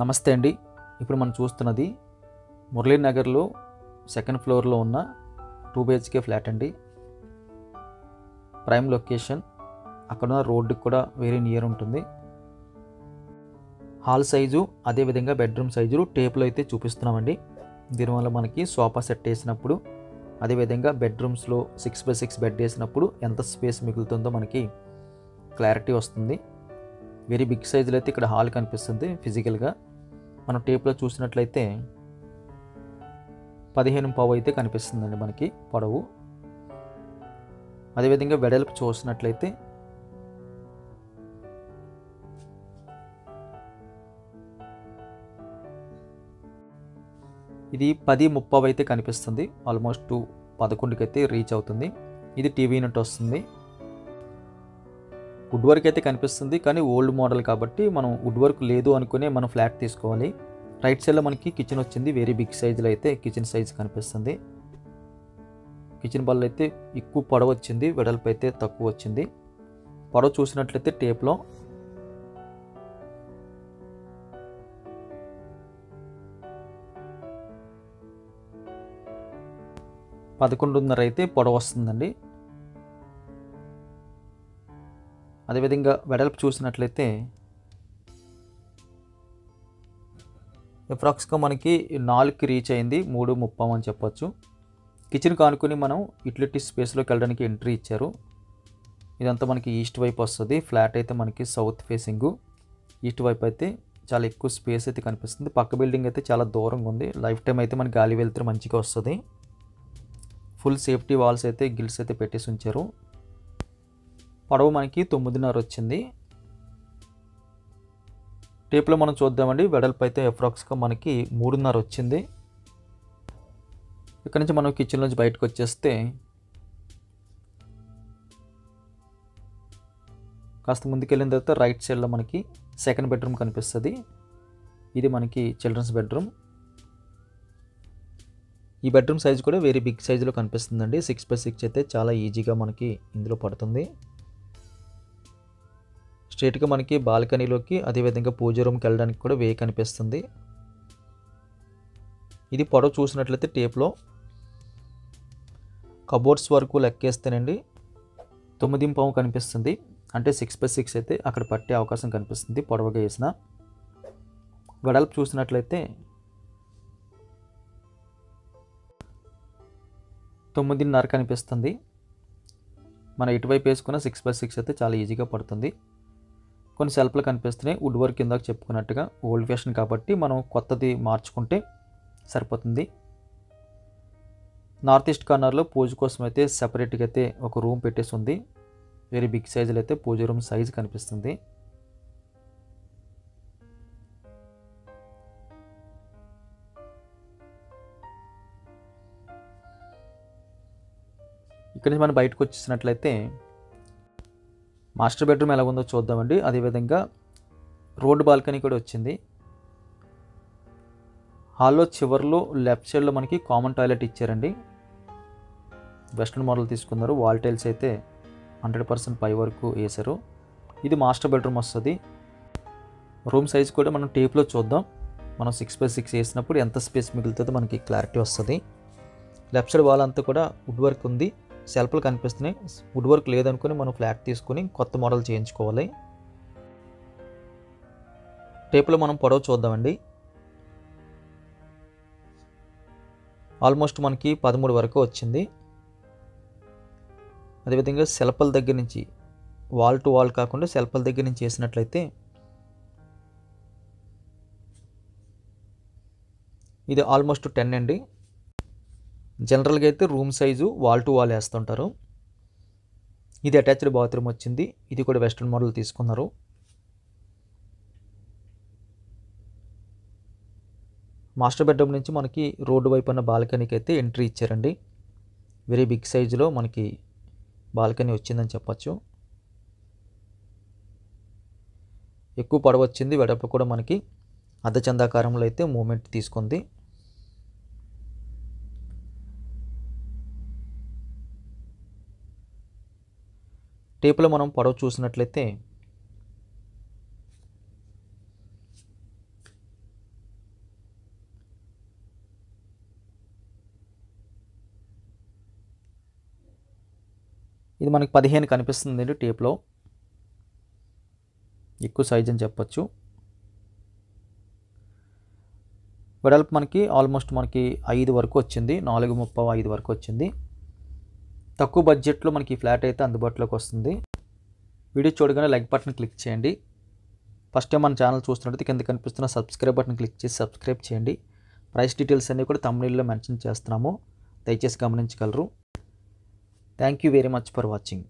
నమస్తే అండి. ఇప్పుడు మనం చూస్తున్నది మురళీనగర్లో సెకండ్ ఫ్లోర్లో ఉన్న 2 BHK ఫ్లాట్ అండి. ప్రైమ్ లొకేషన్, అక్కడ రోడ్డుకి కూడా వెరీ నియర్ ఉంటుంది. హాల్ సైజు అదేవిధంగా బెడ్రూమ్ సైజులు టేపులు అయితే చూపిస్తున్నామండి. దీనివల్ల మనకి సోఫా సెట్ వేసినప్పుడు అదేవిధంగా బెడ్రూమ్స్లో 6x6 బెడ్ వేసినప్పుడు ఎంత స్పేస్ మిగులుతుందో మనకి క్లారిటీ వస్తుంది. వెరీ బిగ్ సైజులో అయితే ఇక్కడ హాల్ కనిపిస్తుంది. ఫిజికల్గా మనం టేప్లో చూసినట్లయితే 15.5 అయితే కనిపిస్తుందండి మనకి పొడవు. అదేవిధంగా వెడల్పు చూసినట్లయితే ఇది 10.30 అయితే కనిపిస్తుంది. ఆల్మోస్ట్ 11కి అయితే రీచ్ అవుతుంది. ఇది టీవీ యూనిట్ వస్తుంది. వుడ్ వర్క్ అయితే కనిపిస్తుంది, కానీ ఓల్డ్ మోడల్ కాబట్టి మనం వుడ్ వర్క్ లేదు అనుకునే మనం ఫ్లాట్ తీసుకోవాలి. రైట్ సైడ్లో మనకి కిచెన్ వచ్చింది. వెరీ బిగ్ సైజులో అయితే కిచెన్ సైజ్ కనిపిస్తుంది. కిచెన్ బల్ల అయితే ఎక్కువ పొడవు వచ్చింది, వెడల్పు అయితే తక్కువ వచ్చింది. పొడవు చూసినట్లయితే టేప్లో 11.5 అయితే పొడవు వస్తుందండి. అదేవిధంగా వెడల్పు చూసినట్లయితే అప్రాక్స్గా మనకి 4కి రీచ్ అయింది. 3.30 అని చెప్పొచ్చు. కిచెన్ కానుకొని మనం యూటిలిటీ స్పేస్లోకి వెళ్ళడానికి ఎంట్రీ ఇచ్చారు. ఇదంతా మనకి ఈస్ట్ వైపు వస్తుంది. ఫ్లాట్ అయితే మనకి సౌత్ ఫేసింగు. ఈస్ట్ వైపు అయితే చాలా ఎక్కువ స్పేస్ అయితే కనిపిస్తుంది. పక్క బిల్డింగ్ అయితే చాలా దూరంగా ఉంది. లైఫ్ టైం అయితే మనకి గాలి వెళ్తే మంచిగా వస్తుంది. ఫుల్ సేఫ్టీ వాల్స్ అయితే గిల్స్ అయితే పెట్టేసి ఉంచారు. పొడవు మనకి 9.5 వచ్చింది. టేప్లో మనం చూద్దామండి. వెడల్పు అయితే అప్రాక్స్గా మనకి 3.5 వచ్చింది. ఇక్కడ నుంచి మనం కిచెన్ నుంచి బయటకు వచ్చేస్తే కాస్త ముందుకెళ్ళిన తర్వాత రైట్ సైడ్లో మనకి సెకండ్ బెడ్రూమ్ కనిపిస్తుంది. ఇది మనకి చిల్డ్రన్స్ బెడ్రూమ్. ఈ బెడ్రూమ్ సైజ్ కూడా వెరీ బిగ్ సైజులో కనిపిస్తుందండి. 6x6 అయితే చాలా ఈజీగా మనకి ఇందులో పడుతుంది. స్ట్రైట్గా మనకి బాల్కనీలోకి అదేవిధంగా పూజ రూమ్కి వెళ్ళడానికి కూడా వే కనిపిస్తుంది. ఇది పొడవు చూసినట్లయితే టేప్లో కబోర్డ్స్ వరకు లెక్కేస్తేనండి 9.5 కనిపిస్తుంది. అంటే 6x6 అయితే అక్కడ పట్టే అవకాశం కనిపిస్తుంది పొడవుగా వేసిన. వెడల్పు చూసినట్లయితే 9.5 కనిపిస్తుంది. మనం ఇటువైపు వేసుకున్న 6x6 అయితే చాలా ఈజీగా పడుతుంది. కొన్ని సెల్ఫ్లు కనిపిస్తున్నాయి. వుడ్ వర్క్ కిందకు చెప్పుకున్నట్టుగా ఓల్డ్ ఫ్యాషన్ కాబట్టి మనం కొత్తది మార్చుకుంటే సరిపోతుంది. నార్త్ ఈస్ట్ కార్నర్లో పూజ కోసం అయితే సెపరేట్గా అయితే ఒక రూమ్ పెట్టేసి ఉంది. వెరీ బిగ్ సైజులో అయితే పూజ రూమ్ సైజ్ కనిపిస్తుంది. ఇక్కడి నుంచి మనం బయటకు వచ్చేసినట్లయితే మాస్టర్ బెడ్రూమ్ ఎలా ఉందో చూద్దామండి. అదేవిధంగా రోడ్ బాల్కనీ కూడా వచ్చింది. హాల్లో చివర్లో లెఫ్ట్ సైడ్లో మనకి కామన్ టాయిలెట్ ఇచ్చారండి. వెస్ట్రన్ మోడల్ తీసుకున్నారు. వాల్ టైల్స్ అయితే 100% పై వరకు వేశారు. ఇది మాస్టర్ బెడ్రూమ్ వస్తుంది. రూమ్ సైజ్ కూడా మనం టేప్లో చూద్దాం. మనం 6x6 వేసినప్పుడు ఎంత స్పేస్ మిగులుతుందో మనకి క్లారిటీ వస్తుంది. లెఫ్ట్ సైడ్ వాల్ అంతా కూడా వుడ్ వర్క్ ఉంది. సెల్ఫ్లు కనిపిస్తున్నాయి. వుడ్ వర్క్ లేదనుకుని మనం ఫ్లాట్ తీసుకుని కొత్త మోడల్ చేయించుకోవాలి. టేపులో మనం పొడవు చూద్దామండి. ఆల్మోస్ట్ మనకి 13 వరకు వచ్చింది. అదేవిధంగా సెల్ఫ్ల దగ్గర నుంచి వాల్ టు వాల్ కాకుండా సెల్ఫ్ల దగ్గర నుంచి వేసినట్లయితే ఇది ఆల్మోస్ట్ 10 అండి. జనరల్గా అయితే room size wall to wall వేస్తుంటారు. ఇది అటాచ్డ్ బాత్రూమ్ వచ్చింది. ఇది కూడా వెస్ట్రన్ మోడల్ తీసుకున్నారు. మాస్టర్ బెడ్రూమ్ నుంచి మనకి రోడ్డు వైపు ఉన్న బాల్కనీకి అయితే ఎంట్రీ ఇచ్చారండి. వెరీ బిగ్ సైజులో మనకి బాల్కనీ వచ్చిందని చెప్పచ్చు. ఎక్కువ పొడవు వచ్చింది. వెడల్పు కూడా మనకి అర్ధచందాకారంలో అయితే మూమెంట్ తీసుకుంది. టేపులో మనం పొడవు చూసినట్లయితే ఇది మనకి 15 కనిపిస్తుంది టేప్లో, ఎక్కువ సైజ్ అని చెప్పొచ్చు. వెడల్పు మనకి ఆల్మోస్ట్ మనకి 5 వరకు వచ్చింది, 4.35 వరకు వచ్చింది. తక్కువ బడ్జెట్లో మనకి ఫ్లాట్ అయితే అందుబాటులోకి వస్తుంది. వీడియో చూడగానే లైక్ బటన్ క్లిక్ చేయండి. ఫస్ట్ టైం మన ఛానల్ చూస్తున్నట్లయితే కింద కనిపిస్తున్న సబ్స్క్రైబ్ బటన్ క్లిక్ చేసి సబ్స్క్రైబ్ చేయండి. ప్రైస్ డీటెయిల్స్ అన్నీ కూడా థంబ్నెయిల్లో మెన్షన్ చేస్తున్నాము, దయచేసి గమనించగలరు. Thank you very much for watching.